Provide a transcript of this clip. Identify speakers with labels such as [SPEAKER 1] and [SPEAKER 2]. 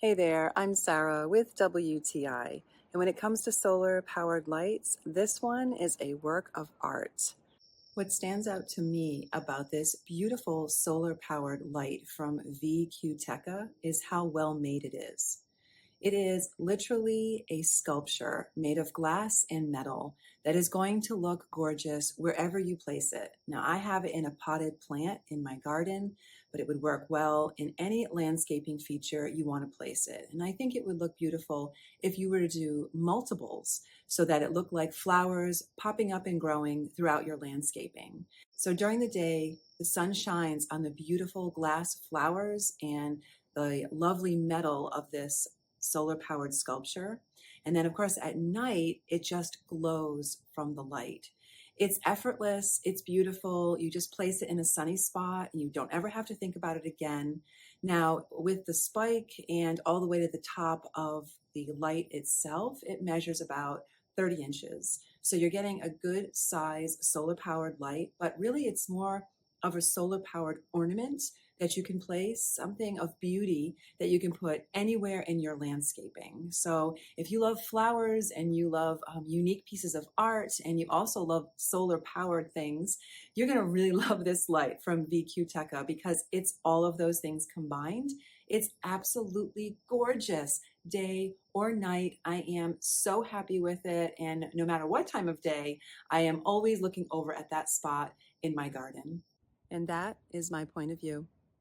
[SPEAKER 1] Hey there, I'm Sarah with WTI. And when it comes to solar powered lights, this one is a work of art. What stands out to me about this beautiful solar powered light from VCUTEKA is how well made it is. It is literally a sculpture made of glass and metal that is going to look gorgeous wherever you place it. Now, I have it in a potted plant in my garden, but it would work well in any landscaping feature you want to place it. And I think it would look beautiful if you were to do multiples so that it looked like flowers popping up and growing throughout your landscaping. So during the day, the sun shines on the beautiful glass flowers and the lovely metal of this solar powered sculpture. And then, of course, at night, it just glows from the light. It's effortless, it's beautiful. You just place it in a sunny spot and you don't ever have to think about it again. Now, with the spike and all the way to the top of the light itself, it measures about 30 inches. So you're getting a good size solar powered light, but really it's more of a solar powered ornament that you can place, something of beauty that you can put anywhere in your landscaping. So if you love flowers and you love unique pieces of art and you also love solar powered things, you're going to really love this light from VCUTEKA because it's all of those things combined. It's absolutely gorgeous day or night. I am so happy with it. And no matter what time of day, I am always looking over at that spot in my garden. And that is my point of view.